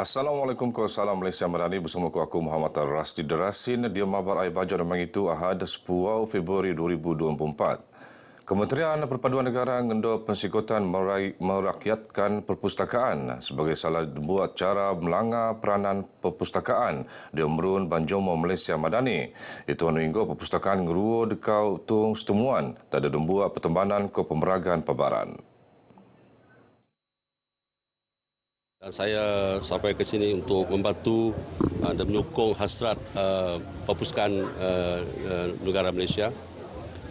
Assalamualaikum Salam Malaysia Madani bersama aku Muhammad Rasdi Derasin di Mabar Air Baja dan itu Ahad 10 Februari 2024. Kementerian Perpaduan Negara ngendor persikutan merakyatkan perpustakaan sebagai salah buat cara melanggar peranan perpustakaan di Umrun Banjomo Malaysia Madani. Itu menunggu perpustakaan ngeruo dekau tung setemuan tak ada membuat pertembanan ke pemeragan pabaran. Saya sampai ke sini untuk membantu dan menyokong hasrat perpustakaan negara Malaysia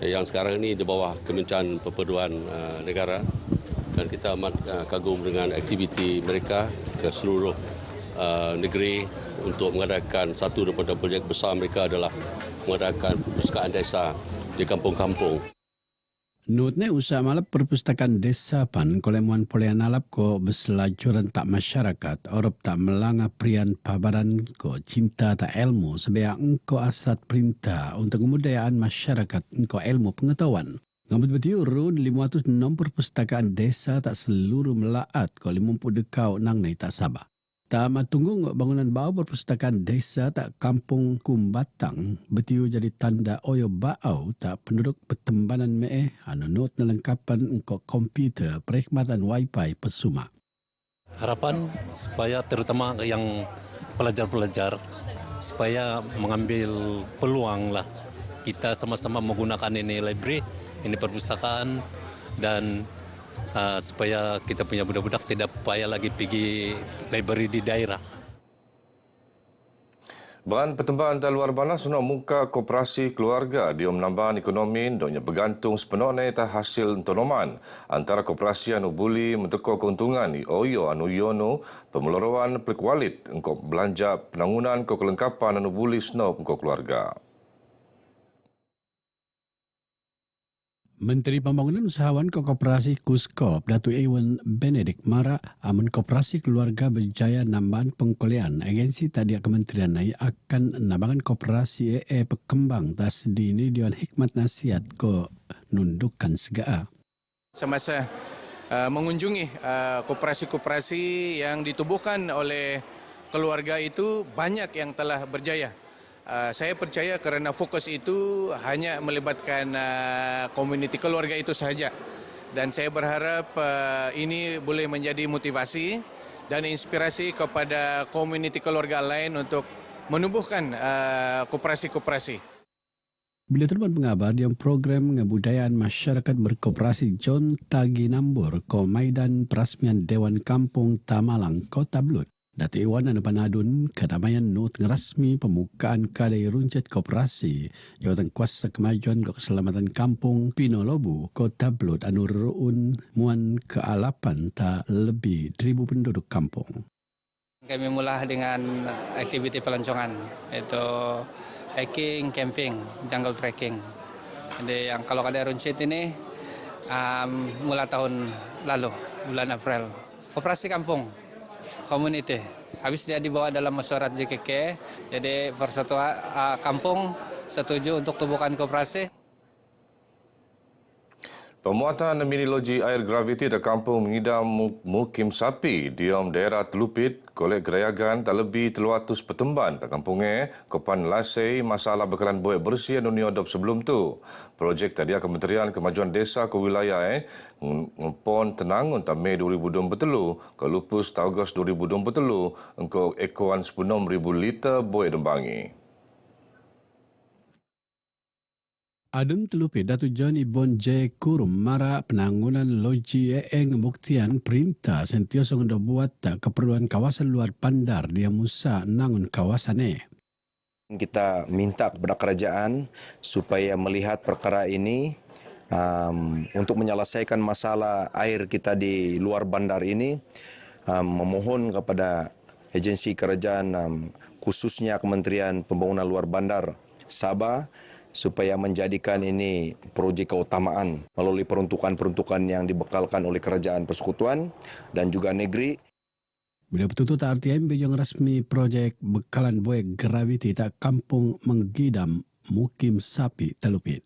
yang sekarang ini di bawah Kementerian Perpaduan Negara, dan kita amat kagum dengan aktiviti mereka ke seluruh negeri untuk mengadakan satu daripada projek besar mereka adalah mengadakan perpustakaan desa di kampung-kampung. Nutne usaha malap perpustakaan desa pan kolemuan polean alap ko berselajuran tak masyarakat orop tak melanga prian pabaran ko cinta tak ilmu sebaya engko asrat perintah untuk kemudayaan masyarakat engko ilmu pengetahuan. Ngabut betiu run 506 perpustakaan desa tak seluruh melaat ko 50 dekau nang nai tak sabah. Tak matunggu bangunan bau perpustakaan desa tak kampung Kumbatang betiu jadi tanda oyo bau tak penduduk pertembanan mee not nelengkapan engkau komputer perkhidmatan wifi pesuma. Harapan supaya terutama yang pelajar-pelajar supaya mengambil peluang lah kita sama-sama menggunakan ini library, ini perpustakaan, dan supaya kita punya budak-budak tidak payah lagi pergi library di daerah. Bahan pertembahan dan luar bana sunat muka koperasi keluarga dia menambah ekonomi donya bergantung sepenuhnya atas hasil tonoman antara koperasi anu buli mentekor keuntungan oyo anu yono pemeluruan pelik walid untuk belanja penangunan kelengkapan anu buli snow untuk keluarga. Menteri Pembangunan Usahawan Koperasi Kuskop, Datuk Ewan Benedict Mara, amun Koperasi Keluarga berjaya nambahan pengkolean, agensi tadi kementerian ini akan nambahan koperasi berkembang tas di ini Dewan Hikmat Nasihat ko nundukan segaa. Semasa mengunjungi koperasi-koperasi yang ditubuhkan oleh keluarga itu banyak yang telah berjaya. Saya percaya kerana fokus itu hanya melibatkan komuniti keluarga itu sahaja, dan saya berharap ini boleh menjadi motivasi dan inspirasi kepada komuniti keluarga lain untuk menumbuhkan koperasi-koperasi. Bila terbang pengabar yang program kebudayaan masyarakat berkoperasi John Tagi Nambur ko Maidan Perasmian Dewan Kampung Tamalang Kota Blut. Datuk Iwan dan Panadun kedamaian not rasmi pembukaan kadai runcit koperasi Jawatan Kuasa Kemajuan Keselamatan Kampung Pinolobu Kota Blut anu ruun muan kealapan tak lebih 1,000 penduduk kampung. Kami mula dengan aktiviti pelancongan, iaitu hiking, camping, jungle trekking. Jadi yang kalau kadai runcit ini mula tahun lalu, bulan April. Koperasi kampung, community. Habis dia dibawa dalam mesyuarat JKK, jadi persatuan kampung setuju untuk tubuhkan koperasi. Pemuatan minimologi air graviti di kampung mengidam Mukim Sapi di daerah Telupit, kolek gerayagan tak lebih 300 pertemban di kampungnya, kopan lasai masalah bekalan buai bersih dunia hidup sebelum tu. Projek tadi Kementerian Kemajuan Desa ke wilayah ngepon tenangun tak Mei 2023 ke lupus August 2023 untuk ekoan 16,000 liter buai dembangi. Adun Telupit Datuk John Ibon J. Kurum Mara penangunan loji ngebuktian perintah sentiasa ngedo buat keperluan kawasan luar bandar dia musa nangun kawasannya. Kita minta kepada kerajaan supaya melihat perkara ini untuk menyelesaikan masalah air kita di luar bandar ini, memohon kepada agensi kerajaan khususnya Kementerian Pembangunan Luar Bandar Sabah supaya menjadikan ini projek keutamaan melalui peruntukan-peruntukan yang dibekalkan oleh kerajaan persekutuan dan juga negeri. Bila betul-betul tak RTM yang resmi projek bekalan buai graviti tak kampung menggidam Mukim Sapi Telupit.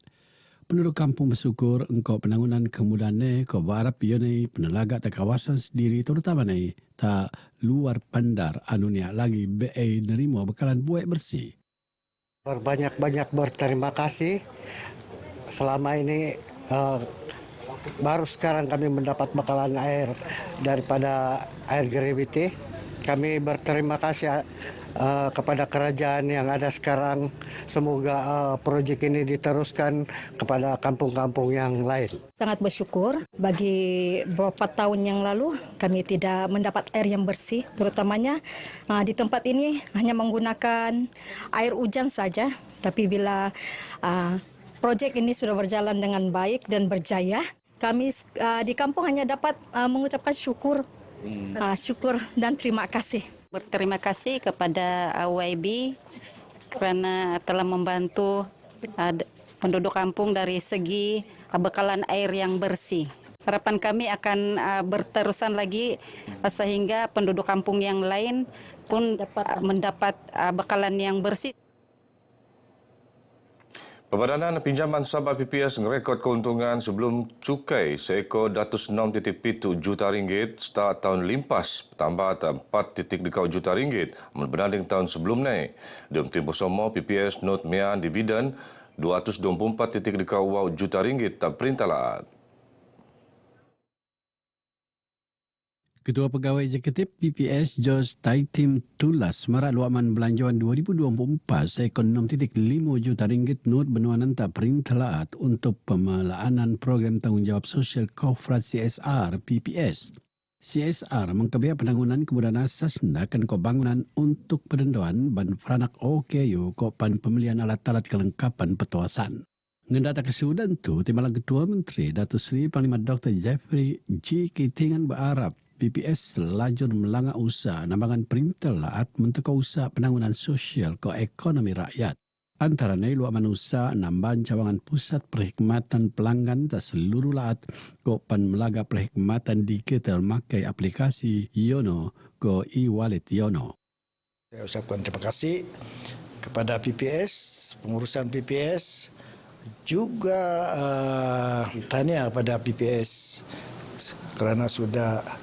Penduduk kampung bersyukur engkau penangunan kemudahan ko berharap ione penelaga tak kawasan sendiri terutama tak luar bandar anunia lagi BA nerima bekalan buai bersih. Berbanyak-banyak berterima kasih. Selama ini baru sekarang kami mendapat bekalan air daripada air gravity. Kami berterima kasih kepada kerajaan yang ada sekarang. Semoga proyek ini diteruskan kepada kampung-kampung yang lain. Sangat bersyukur. Bagi beberapa tahun yang lalu kami tidak mendapat air yang bersih, terutamanya di tempat ini hanya menggunakan air hujan saja. Tapi bila proyek ini sudah berjalan dengan baik dan berjaya, kami di kampung hanya dapat mengucapkan syukur, syukur dan terima kasih. Berterima kasih kepada YB kerana telah membantu penduduk kampung dari segi bekalan air yang bersih. Harapan kami akan berterusan lagi sehingga penduduk kampung yang lain pun dapat mendapat bekalan yang bersih. Pembadanan pinjaman Sabah PPS merekod keuntungan sebelum cukai seekor RM6.7 juta start tahun limpas bertambah RM4.2 juta berbanding tahun sebelumnya. Dalam tempoh sama PPS not mean dividen RM224.2 juta tak perintah. Ketua Pegawai Eksekutif PPS George Taitim tulas marak luaman belanjawan 2024 seekor RM6.5 juta not benuanan tak perintah untuk pemelaanan program tanggungjawab sosial korporat CSR PPS. CSR mengkebiak penanggunan kemudahan asas akan bangunan untuk penentuan ban peranak OKU pan pemilihan alat-alat kelengkapan petuasan. Ngendata kesudahan tu, Timbalan Ketua Menteri Datuk Seri Panglima Dr. Jeffrey G. Kitingan berharap PPS lajur melanggar usaha nambangan perintah laat mentekau usaha penanggunan sosial ke ekonomi rakyat. Antara luaman usaha nambahan cawangan pusat perkhidmatan pelanggan tak seluruh laat ke pan melaga perkhidmatan digital makai aplikasi Yono ke e-wallet Yono. Saya ucapkan terima kasih kepada PPS, pengurusan PPS, juga tahniah kepada PPS kerana sudah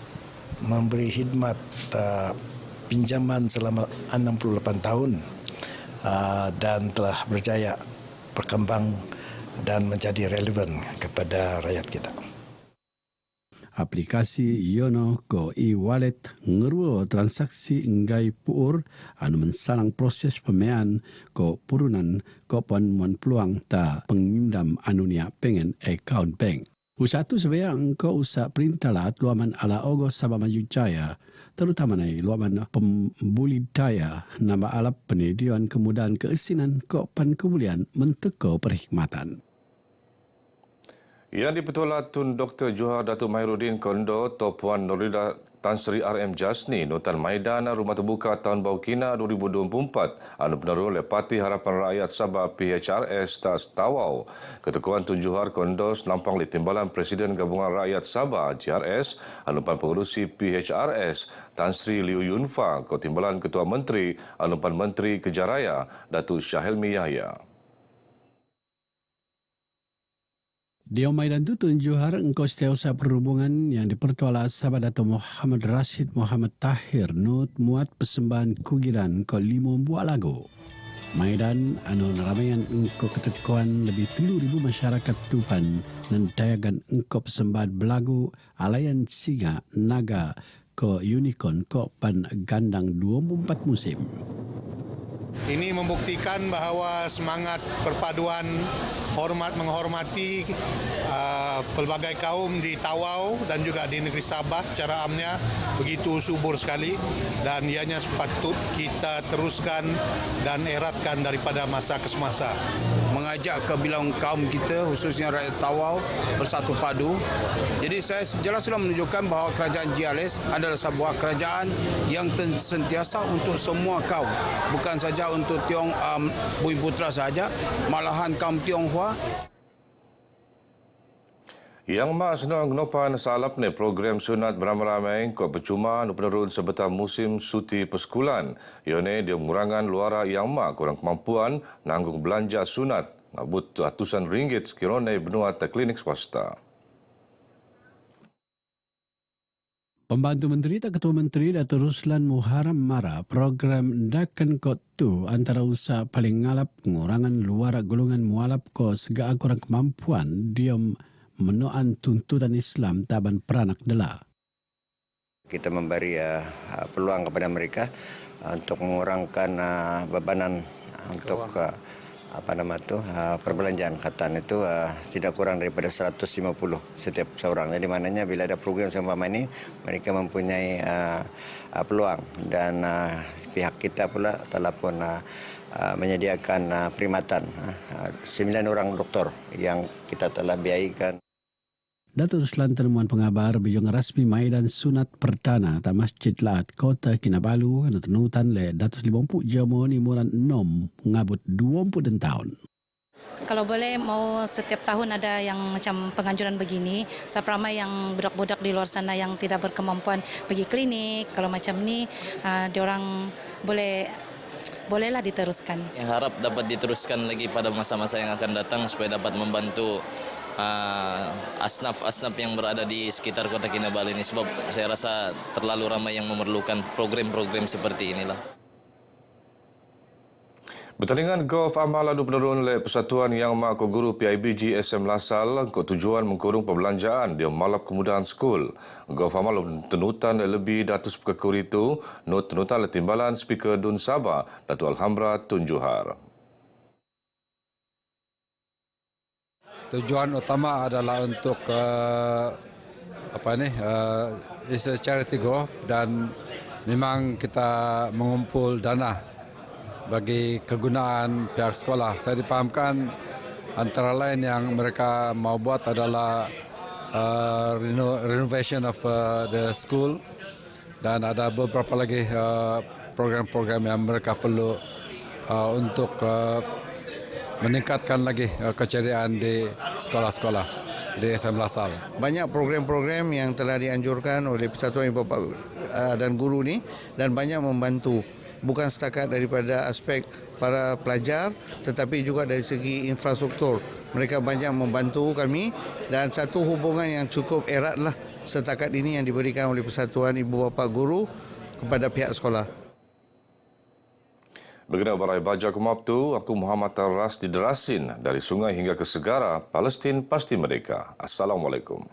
memberi khidmat pinjaman selama 68 tahun dan telah berjaya berkembang dan menjadi relevan kepada rakyat kita. Aplikasi Yono ko e-wallet ngeruo transaksi enggai puur anu mensalang proses pemean ko purunan ko penemuan peluang ta pengindam anunia pengen account bank. Usaha tu sebenarnya engkau usaha perintah lahat luaman ala Ogo Sabah Maju Jaya, terutama luaman pembudidaya nama alap penyediaan kemudahan keisinan kopan kemuliaan mentekau perkhidmatan. Yang dipetulah Tun Dr. Johar Datuk Mahiruddin Kondo Topuan Nurida Tan Sri RM Jasni Nutan Maidan Rumah Terbuka Tahun Baru Kina 2024 anu peneru Lepati Harapan Rakyat Sabah PHRS tak tawau. Ketukuan Tun Johar Kondo selampang di Timbalan Presiden Gabungan Rakyat Sabah GRS anu pan pengurusi PHRS Tan Sri Liu Yunfa ko Timbalan Ketua Menteri anu pan Menteri Kejaraya Datuk Syahelmi Yahya. Dia Maidan tu Tun Johar engkau setiausaha perhubungan yang dipertuala Sabah Dato' Muhammad Rashid Muhammad Tahir Nut muat persembahan kugiran ko 5 buah lagu. Maidan anu naramayan engkau ketekuan lebih 3,000 masyarakat Tupan dan dayagan engkau persembahan belagu Alayan Singa Naga ko Unicorn ko pan gandang 24 musim. Ini membuktikan bahawa semangat perpaduan hormat menghormati pelbagai kaum di Tawau dan juga di negeri Sabah secara amnya begitu subur sekali dan ianya patut kita teruskan dan eratkan daripada masa ke semasa. Mengajak kebilang kaum kita khususnya rakyat Tawau bersatu padu. Jadi saya jelas sudah menunjukkan bahawa kerajaan GRS adalah sebuah kerajaan yang sentiasa untuk semua kaum, bukan saja untuk Bumi Putra saja, malahan kaum Tionghoa. Yang mas nopan salap ni program sunat beramai-ramai ko percuma nu penurun sebetar musim suti persekulan. Ione dia mengurangan luara yang mak kurang kemampuan nanggung belanja sunat ngabut ratusan ringgit sekiranya benuat klinik swasta. Pembantu Menteri tak Ketua Menteri Datuk Ruslan Muharram Mara program Ndakan Kot tu antara usaha paling ngalap pengurangan luar golongan mualaf ko sega kurang kemampuan dia menuan tuntutan Islam taban peranak dela. Kita memberi peluang kepada mereka untuk mengurangkan bebanan untuk perbelanjaan khatan itu tidak kurang daripada 150 setiap seorang. Jadi maknanya bila ada program seumpama ini, mereka mempunyai peluang dan pihak kita pula telah pun menyediakan perkhidmatan 9 orang doktor yang kita telah biayakan. Datuk Ruslan temuan pengabar bejong rasmi maidan sunat perdana ta Masjid Laat Kota Kinabalu dan tenutan le Datuk 50 jamo ni muran 6 ngabut 20 tahun. Kalau boleh mau setiap tahun ada yang macam penganjuran begini, ramai yang budak-budak di luar sana yang tidak berkemampuan pergi klinik. Kalau macam ni diorang bolehlah diteruskan. Yang harap dapat diteruskan lagi pada masa-masa yang akan datang supaya dapat membantu asnaf-asnaf yang berada di sekitar Kota Kinabalu ini, sebab saya rasa terlalu ramai yang memerlukan program-program seperti inilah. Pertandingan golf amal adu penurun oleh Persatuan Yang Mak Guru PIBG SM Lasal untuk tujuan mengkurung perbelanjaan di Malap Kemudahan Skul. Golf amal tenutan lebih datus perkekur itu, not tenutan oleh Timbalan Speaker Dun Sabah, Datuk Alhambra Tun Johar. Tujuan utama adalah untuk is a charity golf dan memang kita mengumpul dana bagi kegunaan pihak sekolah. Saya dipahamkan antara lain yang mereka mau buat adalah renovation of the school dan ada beberapa lagi program-program yang mereka perlu untuk meningkatkan lagi keceriaan di sekolah-sekolah di SM Lasal. Banyak program-program yang telah dianjurkan oleh Persatuan Ibu Bapa dan Guru ni dan banyak membantu, bukan setakat daripada aspek para pelajar tetapi juga dari segi infrastruktur. Mereka banyak membantu kami dan satu hubungan yang cukup eratlah setakat ini yang diberikan oleh Persatuan Ibu Bapa Guru kepada pihak sekolah. Begini Barai Baja Kumabtu, aku Muhammad Rasdi Derasin dari sungai hingga ke segara, Palestin pasti merdeka. Assalamualaikum.